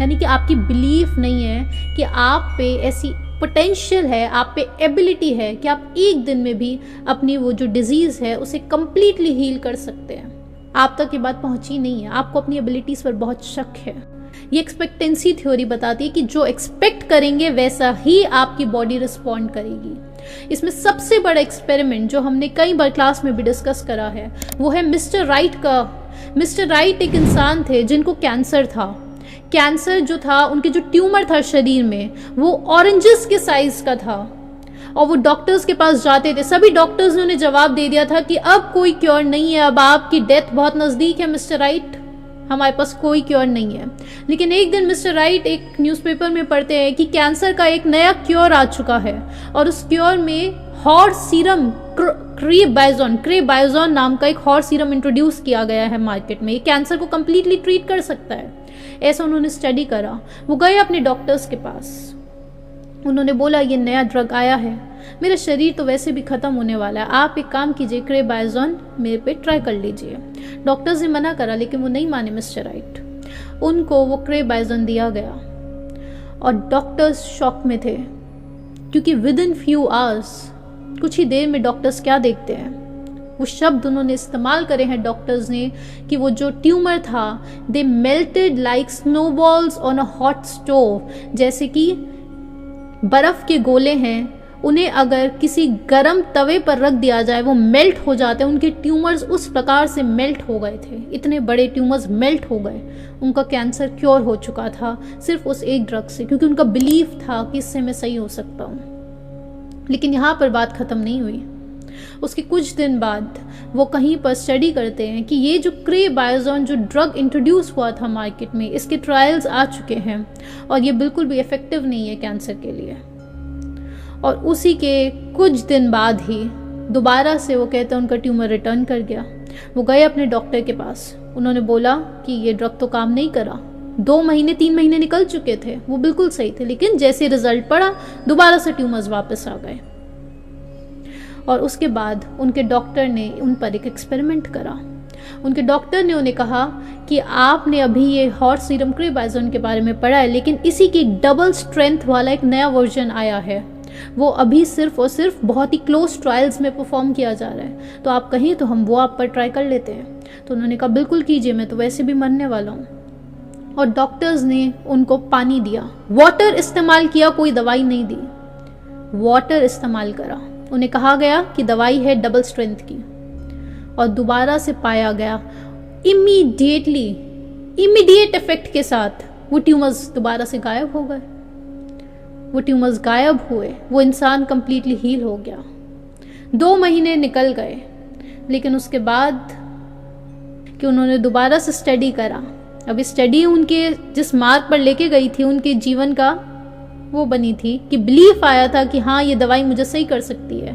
यानी कि आपकी बिलीफ नहीं है कि आप पे ऐसी पोटेंशियल है, आप पे एबिलिटी है कि आप एक दिन में भी अपनी वो जो डिजीज़ है उसे कम्प्लीटली हील कर सकते हैं। आप तक ये बात पहुंची नहीं है, आपको अपनी एबिलिटीज़ पर बहुत शक है। ये एक्सपेक्टेंसी थ्योरी बताती है कि जो एक्सपेक्ट करेंगे वैसा ही आपकी बॉडी रिस्पॉन्ड करेगी। इसमें सबसे बड़ा एक्सपेरिमेंट जो हमने कई बार क्लास में भी डिस्कस करा है वो है मिस्टर राइट का। मिस्टर राइट एक इंसान थे जिनको कैंसर था। कैंसर जो था, उनके जो ट्यूमर था शरीर में, वो ऑरेंजेस के साइज का था और वो डॉक्टर्स के पास जाते थे। सभी डॉक्टर्स ने उन्हें जवाब दे दिया था कि अब कोई क्योर नहीं है, अब आपकी डेथ बहुत नज़दीक है मिस्टर राइट, हमारे पास कोई क्योर नहीं है। लेकिन एक दिन मिस्टर राइट एक न्यूज़पेपर में पढ़ते हैं कि कैंसर का एक नया क्योर आ चुका है और उस क्योर में हॉर्स सीरम क्रेबाइजोन नाम का एक हॉर्स सीरम इंट्रोड्यूस किया गया है मार्केट में। ये कैंसर को कम्प्लीटली ट्रीट कर सकता है, ऐसा उन्होंने स्टडी करा। वो गए अपने डॉक्टर्स के पास, उन्होंने बोला ये नया ड्रग आया है, मेरा शरीर तो वैसे भी ख़त्म होने वाला है, आप एक काम कीजिए, क्रेबाइजोन मेरे पे ट्राई कर लीजिए। डॉक्टर्स ने मना करा लेकिन वो नहीं माने मिस्टर राइट। उनको वो क्रेबाइजोन दिया गया और डॉक्टर्स शॉक में थे क्योंकि विद इन फ्यू आवर्स, कुछ ही देर में डॉक्टर्स क्या देखते हैं, वो शब्द उन्होंने इस्तेमाल करे हैं डॉक्टर्स ने कि वो जो ट्यूमर था they melted like snowballs on a hot stove. जैसे कि बर्फ़ के गोले हैं, उन्हें अगर किसी गर्म तवे पर रख दिया जाए वो मेल्ट हो जाते हैं। उनके ट्यूमर्स उस प्रकार से मेल्ट हो गए थे, इतने बड़े ट्यूमर्स मेल्ट हो गए। उनका कैंसर क्योर हो चुका था सिर्फ उस एक ड्रग से, क्योंकि उनका बिलीफ था कि इससे मैं सही हो सकता हूँ। लेकिन यहाँ पर बात ख़त्म नहीं हुई। उसके कुछ दिन बाद वो कहीं पर स्टडी करते हैं कि ये जो क्रेबाइजोन जो ड्रग इंट्रोड्यूस हुआ था मार्केट में, इसके ट्रायल्स आ चुके हैं और ये बिल्कुल भी इफ़ेक्टिव नहीं है कैंसर के लिए। और उसी के कुछ दिन बाद ही दोबारा से वो कहते हैं उनका ट्यूमर रिटर्न कर गया। वो गए अपने डॉक्टर के पास, उन्होंने बोला कि ये ड्रग तो काम नहीं करा। 2 महीने 3 महीने निकल चुके थे, वो बिल्कुल सही थे, लेकिन जैसे रिजल्ट पड़ा दोबारा से ट्यूमर्स वापस आ गए। और उसके बाद उनके डॉक्टर ने उन पर एक एक्सपेरिमेंट करा। उनके डॉक्टर ने उन्हें कहा कि आपने अभी ये हॉर्स सीरम क्रेबाइजोन के बारे में पढ़ा है, लेकिन इसी की डबल स्ट्रेंथ वाला एक नया वर्जन आया है, वो अभी सिर्फ और सिर्फ बहुत ही क्लोज ट्रायल्स में परफॉर्म किया जा रहा है, तो आप कहें तो हम वो आप पर ट्राई कर लेते हैं। तो उन्होंने कहा बिल्कुल कीजिए, मैं तो वैसे भी मरने वाला हूँ। और डॉक्टर्स ने उनको पानी दिया, वाटर इस्तेमाल किया, कोई दवाई नहीं दी, वाटर इस्तेमाल करा। उन्हें कहा गया कि दवाई है डबल स्ट्रेंथ की, और दोबारा से पाया गया इमीडिएट इफेक्ट के साथ वो ट्यूमर्स दोबारा से गायब हो गए। वो ट्यूमर्स गायब हुए, वो इंसान कंप्लीटली हील हो गया। 2 महीने निकल गए, लेकिन उसके बाद कि उन्होंने दोबारा से स्टडी करा। अब स्टडी उनके जिस मार्ग पर लेके गई थी उनके जीवन का, वो बनी थी कि बिलीफ आया था कि हाँ ये दवाई मुझे सही कर सकती है।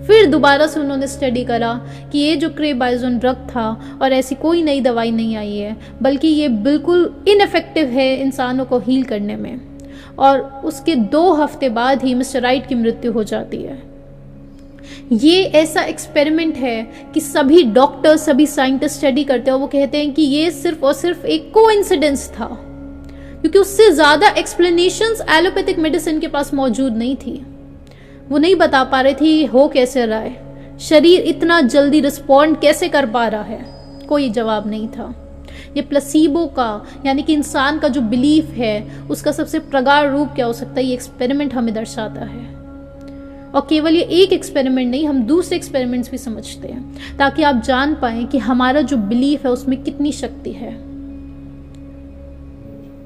फिर दोबारा से उन्होंने स्टडी करा कि ये जो क्रेबाइजोन ड्रग था और ऐसी कोई नई दवाई नहीं आई है, बल्कि ये बिल्कुल इनफेक्टिव है इंसानों को हील करने में। और उसके 2 हफ्ते बाद ही मिस्टर राइट की मृत्यु हो जाती है। ये ऐसा एक्सपेरिमेंट है कि सभी डॉक्टर, सभी साइंटिस्ट स्टडी करते हैं और वो कहते हैं कि ये सिर्फ और सिर्फ एक कोइंसिडेंस था, क्योंकि उससे ज़्यादा एक्सप्लेनेशंस एलोपैथिक मेडिसिन के पास मौजूद नहीं थी। वो नहीं बता पा रहे थे हो कैसे रहा है, शरीर इतना जल्दी रिस्पॉन्ड कैसे कर पा रहा है, कोई जवाब नहीं था। ये प्लेसिबो का, यानी कि इंसान का जो बिलीफ है उसका सबसे प्रगाढ़ रूप क्या हो सकता है, ये एक्सपेरिमेंट हमें दर्शाता है। और केवल ये एक एक्सपेरिमेंट नहीं, हम दूसरे एक्सपेरिमेंट्स भी समझते हैं ताकि आप जान पाएं कि हमारा जो बिलीफ है उसमें कितनी शक्ति है।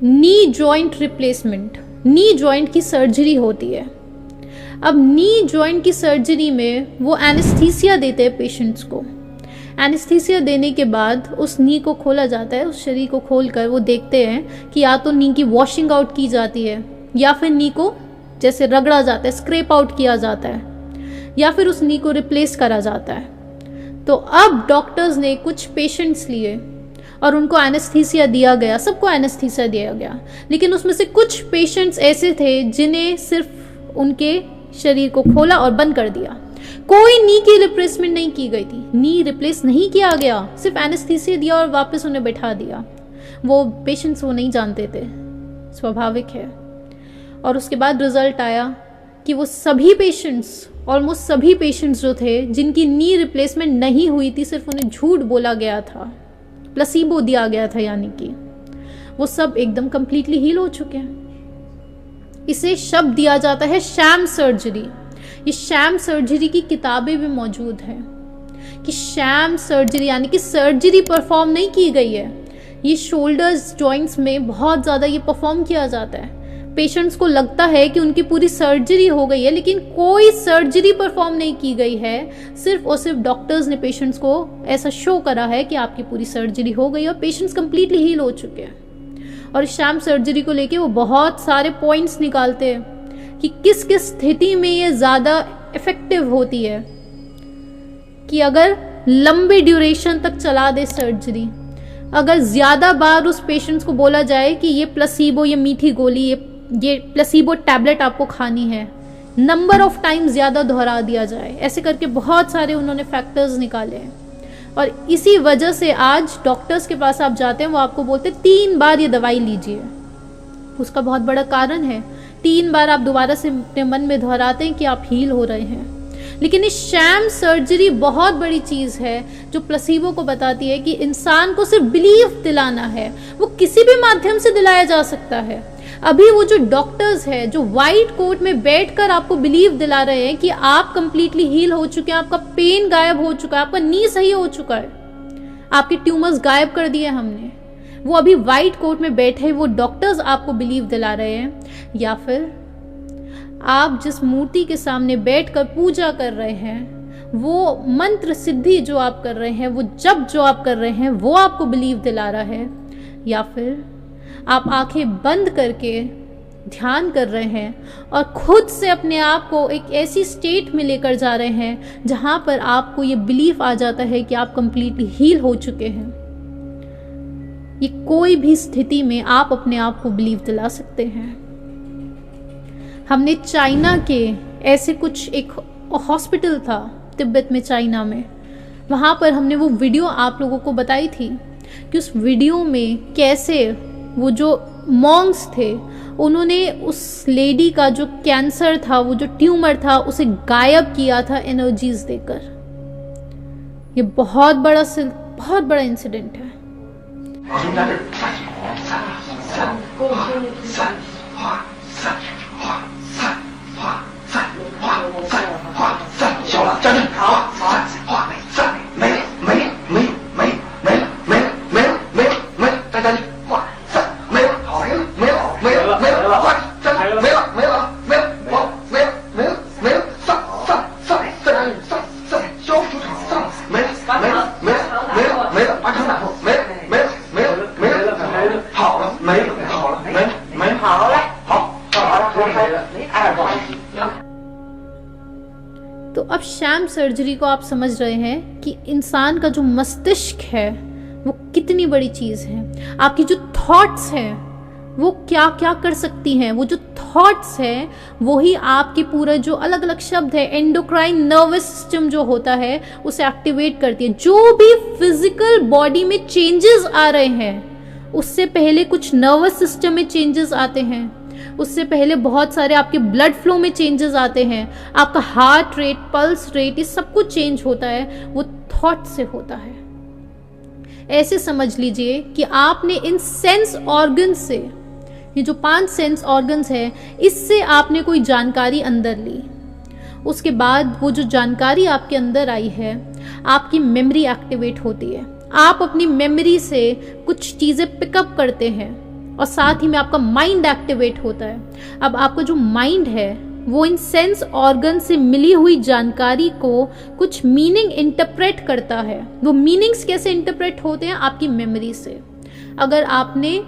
Knee joint replacement, knee joint की सर्जरी होती है। अब नी जॉइंट की सर्जरी में वो एनेस्थीसिया देते हैं पेशेंट्स को। एनेस्थीसिया देने के बाद उस नी को खोला जाता है, उस शरीर को खोलकर वो देखते हैं कि या तो नी की वॉशिंग आउट की जाती है या फिर नी को जैसे रगड़ा जाता है, स्क्रैप आउट किया जाता है, या फिर उस नी को रिप्लेस करा जाता है। तो अब डॉक्टर्स ने कुछ पेशेंट्स लिए और उनको एनेस्थीसिया दिया गया, सबको एनेस्थीसिया दिया गया, लेकिन उसमें से कुछ पेशेंट्स ऐसे थे जिन्हें सिर्फ उनके शरीर को खोला और बंद कर दिया। कोई नी की रिप्लेसमेंट नहीं की गई थी, नी रिप्लेस नहीं किया गया, सिर्फ एनेस्थीसिया दिया और वापस उन्हें बैठा दिया। वो पेशेंट्स वो नहीं जानते थे स्वाभाविक है। और उसके बाद रिजल्ट आया कि वो सभी पेशेंट्स, ऑलमोस्ट सभी पेशेंट्स जो थे जिनकी नी रिप्लेसमेंट नहीं हुई थी, सिर्फ उन्हें झूठ बोला गया था, प्लेसिबो दिया गया था, यानी कि वो सब एकदम कंप्लीटली हील हो चुके हैं। इसे शब्द दिया जाता है शैम सर्जरी। ये शैम सर्जरी की किताबें भी मौजूद हैं कि शैम सर्जरी यानी कि सर्जरी परफॉर्म नहीं की गई है। ये शोल्डर्स जॉइंट्स में बहुत ज़्यादा ये परफॉर्म किया जाता है। पेशेंट्स को लगता है कि उनकी पूरी सर्जरी हो गई है, लेकिन कोई सर्जरी परफॉर्म नहीं की गई है। सिर्फ और सिर्फ डॉक्टर्स ने पेशेंट्स को ऐसा शो करा है कि आपकी पूरी सर्जरी हो गई और पेशेंट्स कंप्लीटली हील हो चुके हैं। और शैम सर्जरी को लेके वो बहुत सारे पॉइंट्स निकालते हैं कि किस किस स्थिति में ये ज़्यादा इफेक्टिव होती है। कि अगर लंबे ड्यूरेशन तक चला दे सर्जरी, अगर ज़्यादा बार उस पेशेंट्स को बोला जाए कि ये प्लेसिबो, ये मीठी गोली, ये प्लेसिबो टैबलेट आपको खानी है, नंबर ऑफ टाइम ज़्यादा दोहरा दिया जाए, ऐसे करके बहुत सारे उन्होंने फैक्टर्स निकाले हैं। और इसी वजह से आज डॉक्टर्स के पास आप जाते हैं, वो आपको बोलते हैं 3 बार ये दवाई लीजिए। उसका बहुत बड़ा कारण है, 3 बार आप दोबारा से अपने मन में दोहराते हैं कि आप हील हो रहे हैं। लेकिन इस शैम सर्जरी बहुत बड़ी चीज़ है जो प्लेसिबो को बताती है कि इंसान को सिर्फ बिलीव दिलाना है, वो किसी भी माध्यम से दिलाया जा सकता है। अभी वो जो डॉक्टर्स हैं जो वाइट कोट में बैठकर आपको बिलीव दिला रहे हैं कि आप कंप्लीटली हील हो चुके हैं, आपका पेन गायब हो चुका है, आपका नी सही हो चुका है, आपके ट्यूमर्स गायब कर दिए हमने, वो अभी वाइट कोट में बैठे वो डॉक्टर्स आपको बिलीव दिला रहे हैं। या फिर आप जिस मूर्ति के सामने बैठकर पूजा कर रहे हैं, वो मंत्र सिद्धि जो आप कर रहे हैं, वो जप जो आप कर रहे हैं, वो आपको बिलीव दिला रहा है। या फिर आप आंखें बंद करके ध्यान कर रहे हैं और खुद से अपने आप को एक ऐसी स्टेट में लेकर जा रहे हैं जहां पर आपको ये बिलीफ आ जाता है कि आप कंप्लीटली हील हो चुके हैं। ये कोई भी स्थिति में आप अपने आप को बिलीव दिला सकते हैं। हमने चाइना के ऐसे कुछ, एक हॉस्पिटल था तिब्बत में, चाइना में, वहाँ पर हमने वो वीडियो आप लोगों को बताई थी कि उस वीडियो में कैसे वो जो मॉन्क्स थे उन्होंने उस लेडी का जो कैंसर था, वो जो ट्यूमर था, उसे गायब किया था एनर्जीज देकर। ये बहुत बड़ा इंसिडेंट है। तो अब शैम सर्जरी को आप समझ रहे हैं कि इंसान का जो मस्तिष्क है वो कितनी बड़ी चीज है। आपकी जो थॉट्स हैं वो क्या क्या कर सकती हैं। वो जो थॉट्स हैं वही आपके पूरे जो अलग अलग शब्द है, एंडोक्राइन नर्वस सिस्टम जो होता है उसे एक्टिवेट करती है। जो भी फिजिकल बॉडी में चेंजेस आ रहे हैं उससे पहले कुछ नर्वस सिस्टम में चेंजेस आते हैं, उससे पहले बहुत सारे आपके ब्लड फ्लो में चेंजेस आते हैं, आपका हार्ट रेट, पल्स रेट, ये सब कुछ चेंज होता है, वो थॉट से होता है। ऐसे समझ लीजिए कि आपने इन सेंस ऑर्गन से, ये जो 5 सेंस ऑर्गन्स है, इससे आपने कोई जानकारी अंदर ली। उसके बाद वो जो जानकारी आपके अंदर आई है, आपकी मेमोरी एक्टिवेट होती है। आप अपनी मेमोरी से कुछ चीज़ें पिकअप करते हैं और साथ ही में आपका माइंड एक्टिवेट होता है। अब आपका जो माइंड है वो इन सेंस ऑर्गन से मिली हुई जानकारी को कुछ मीनिंग इंटरप्रेट करता है। वो मीनिंग्स कैसे इंटरप्रेट होते हैं? आपकी मेमोरी से। अगर आपने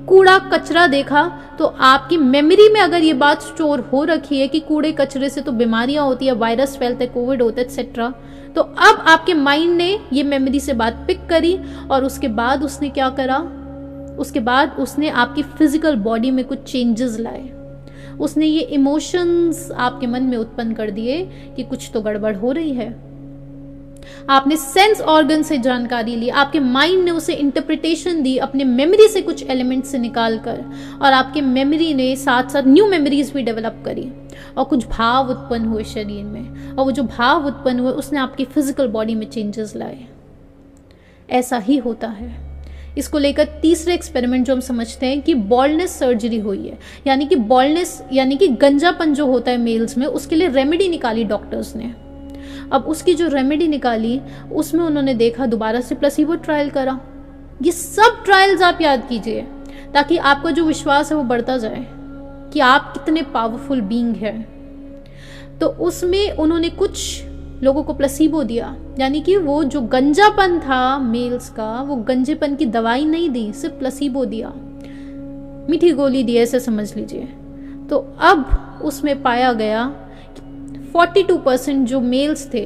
कूड़ा कचरा देखा तो आपकी मेमोरी में अगर ये बात स्टोर हो रखी है कि कूड़े कचरे से तो बीमारियां होती है, वायरस फैलते, कोविड होता है, एक्सेट्रा, तो अब आपके माइंड ने ये मेमोरी से बात पिक करी और उसके बाद उसने क्या करा? उसके बाद उसने आपकी फिजिकल बॉडी में कुछ चेंजेस लाए। उसने ये इमोशंस आपके मन में उत्पन्न कर दिए कि कुछ तो गड़बड़ हो रही है। आपने सेंस ऑर्गन से जानकारी ली, आपके माइंड ने उसे इंटरप्रिटेशन दी अपने मेमोरी से कुछ एलिमेंट से निकाल कर, और आपके मेमोरी ने साथ साथ न्यू मेमोरीज भी डेवलप करी, और कुछ भाव उत्पन्न हुए शरीर में, और वो जो भाव उत्पन्न हुए उसने आपकी फिजिकल बॉडी में चेंजेस लाए। ऐसा ही होता है। इसको लेकर तीसरे एक्सपेरिमेंट जो हम समझते हैं कि बॉल्डनेस सर्जरी हुई है, यानी कि बॉल्डनेस यानी कि गंजापन जो होता है मेल्स में, उसके लिए रेमेडी निकाली डॉक्टर्स ने। अब उसकी जो रेमेडी निकाली उसमें उन्होंने देखा, दोबारा से प्लेसिबो ट्रायल करा। ये सब ट्रायल्स आप याद कीजिए ताकि आपका जो विश्वास है वो बढ़ता जाए कि आप कितने पावरफुल बीइंग हैं। तो उसमें उन्होंने कुछ लोगों को प्लेसिबो दिया, यानी कि वो जो गंजापन था मेल्स का, वो गंजेपन की दवाई नहीं दी, सिर्फ प्लेसिबो दिया, मीठी गोली दी, ऐसे समझ लीजिए। तो अब उसमें पाया गया 42% जो मेल्स थे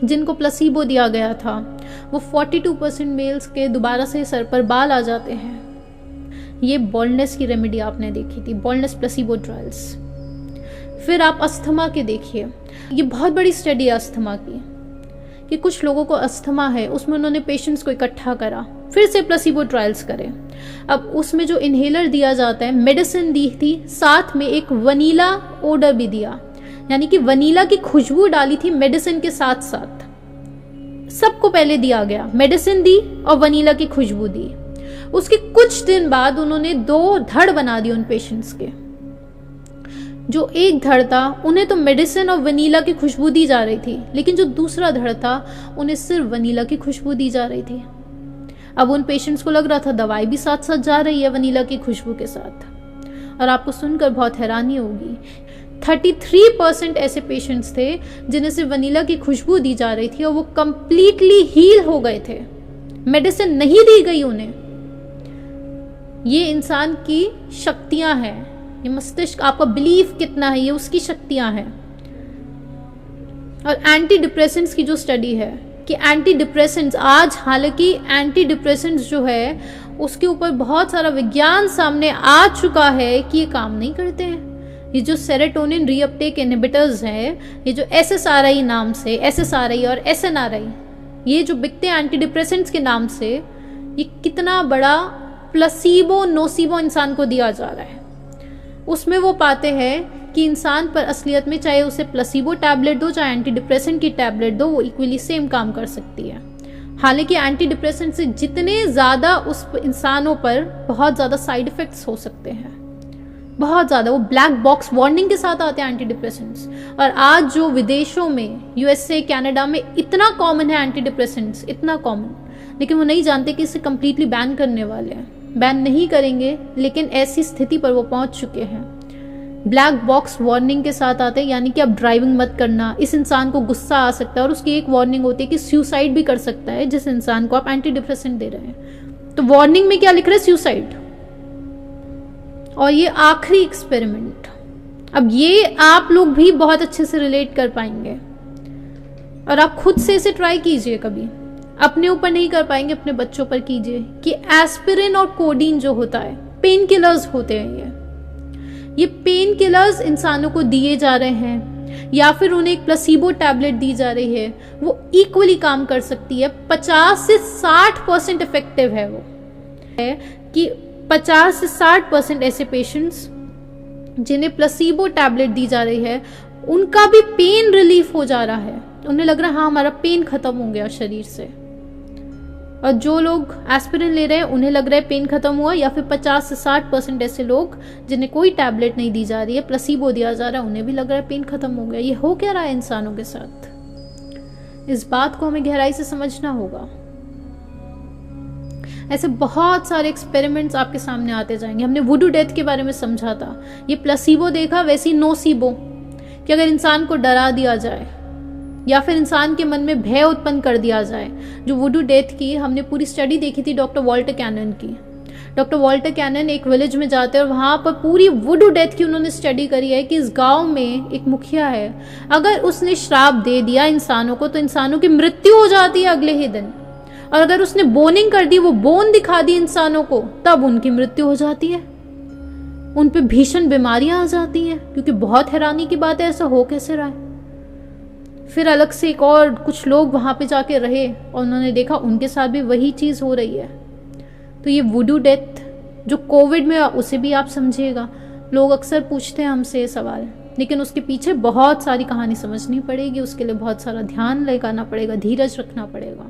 जिनको प्लेसिबो दिया गया था, वो 42% मेल्स के दोबारा से सर पर बाल आ जाते हैं। ये बॉल्डनेस की रेमेडी आपने देखी थी, बॉल्डनेस प्लेसिबो ट्रायल्स। फिर आप अस्थमा के देखिए, ये बहुत बड़ी स्टडी है अस्थमा की, कि कुछ लोगों को अस्थमा है, उसमें उन्होंने पेशेंट्स को इकट्ठा करा, फिर से प्लेसिबो ट्रायल्स करे। अब उसमें जो इनहेलर दिया जाता है, मेडिसिन दी थी, साथ में एक वनीला ओडर भी दिया, यानी कि वनीला की खुशबू डाली थी मेडिसिन के साथ साथ। सबको पहले दिया गया, मेडिसिन दी और वनीला की खुशबू दी। उसके कुछ दिन बाद उन्होंने 2 धड़ बना दिए उन पेशेंट्स के। जो एक धड़ था उन्हें तो मेडिसिन और वनीला की खुशबू दी जा रही थी, लेकिन जो दूसरा धड़ था उन्हें सिर्फ वनीला की खुशबू दी जा रही थी। अब उन पेशेंट्स को लग रहा था दवाई भी साथ साथ जा रही है वनीला की खुशबू के साथ। और आपको सुनकर बहुत हैरानी होगी, 33% ऐसे पेशेंट्स थे जिन्हें सिर्फ वनीला की खुशबू दी जा रही थी और वो कंप्लीटली हील हो गए थे, मेडिसिन नहीं दी गई उन्हें। ये इंसान की शक्तियां हैं, ये मस्तिष्क, आपका बिलीफ कितना है, ये उसकी शक्तियां हैं। और एंटी डिप्रेसेंट्स की जो स्टडी है कि एंटी डिप्रेसेंट्स, आज हालांकि एंटी डिप्रेसेंट्स जो है उसके ऊपर बहुत सारा विज्ञान सामने आ चुका है कि ये काम नहीं करते हैं। ये जो सेरोटोनिन रीअपटेक इनहिबिटर्स हैं, ये जो SSRI नाम से, SSRI और SNRI, ये जो बिकते हैं एंटी डिप्रेसेंट्स के नाम से, ये कितना बड़ा प्लेसिबो नोसिबो इंसान को दिया जा रहा है। उसमें वो पाते हैं कि इंसान पर असलियत में चाहे उसे प्लेसिबो टैबलेट दो चाहे एंटी डिप्रेसेंट की टैबलेट दो, वो इक्वली सेम काम कर सकती है। हालांकि एंटी डिप्रेसेंट से जितने ज़्यादा उस इंसानों पर बहुत ज़्यादा साइड इफ़ेक्ट्स हो सकते हैं, बहुत ज़्यादा, वो ब्लैक बॉक्स वार्निंग के साथ आते हैं एंटी डिप्रेसेंट्स। और आज जो विदेशों में, USA, कनाडा में इतना कॉमन है एंटी डिप्रेसेंट्स, इतना कॉमन, लेकिन वो नहीं जानते कि इसे कम्प्लीटली बैन करने वाले हैं। बैन नहीं करेंगे, लेकिन ऐसी स्थिति पर वो पहुंच चुके हैं। ब्लैक बॉक्स वार्निंग के साथ आते हैं, यानी कि अब ड्राइविंग मत करना, इस इंसान को गुस्सा आ सकता है, और उसकी एक वार्निंग होती है कि सुसाइड भी कर सकता है जिस इंसान को आप एंटी डिप्रेसेंट दे रहे हैं। तो वार्निंग में क्या लिख रहे हैं? सुसाइड। और ये आखिरी एक्सपेरिमेंट, अब ये आप लोग भी बहुत अच्छे से रिलेट कर पाएंगे, और आप खुद से इसे ट्राई कीजिए, कभी अपने ऊपर नहीं कर पाएंगे, अपने बच्चों पर कीजिए, कि एस्पिरिन और कोडीन जो होता है, पेन किलर्स होते हैं, ये पेन किलर्स इंसानों को दिए जा रहे हैं या फिर उन्हें एक प्लेसिबो टैबलेट दी जा रही है, वो इक्वली काम कर सकती है। 50 से 60% इफेक्टिव है वो, है कि 50 से 60% ऐसे पेशेंट्स जिन्हें प्लेसिबो टैबलेट दी जा रही है उनका भी पेन रिलीफ हो जा रहा है। उन्हें लग रहा है हाँ हमारा पेन खत्म हो गया शरीर से। और जो लोग एस्पिरिन ले रहे हैं उन्हें लग रहा है पेन खत्म हुआ, या फिर 50 से 60% ऐसे लोग जिन्हें कोई टैबलेट नहीं दी जा रही है, प्लेसिबो दिया जा रहा है, उन्हें भी लग रहा है पेन खत्म हो गया। ये हो क्या रहा है इंसानों के साथ? इस बात को हमें गहराई से समझना होगा। ऐसे बहुत सारे एक्सपेरिमेंट्स आपके सामने आते जाएंगे। हमने वुडू डेथ के बारे में समझा था, ये प्लेसिबो देखा, वैसी नोसिबो, कि अगर इंसान को डरा दिया जाए या फिर इंसान के मन में भय उत्पन्न कर दिया जाए। जो वुडू डेथ की हमने पूरी स्टडी देखी थी डॉक्टर वॉल्टर कैनन की। डॉक्टर वॉल्टर कैनन एक विलेज में जाते हैं और वहाँ पर पूरी वुडू डेथ की उन्होंने स्टडी करी है कि इस गांव में एक मुखिया है, अगर उसने श्राप दे दिया इंसानों को तो इंसानों की मृत्यु हो जाती है अगले ही दिन, और अगर उसने बोनिंग कर दी, वो बोन दिखा दी इंसानों को, तब उनकी मृत्यु हो जाती है। उन पे भीषण बीमारियां आ जाती हैं, क्योंकि बहुत हैरानी की बात है ऐसा हो कैसे रहा है। फिर अलग से एक और कुछ लोग वहाँ पे जाके रहे और उन्होंने देखा उनके साथ भी वही चीज़ हो रही है। तो ये वुडू डेथ जो कोविड में, उसे भी आप समझिएगा। लोग अक्सर पूछते हैं हमसे ये सवाल, लेकिन उसके पीछे बहुत सारी कहानी समझनी पड़ेगी, उसके लिए बहुत सारा ध्यान लगाना पड़ेगा, धीरज रखना पड़ेगा।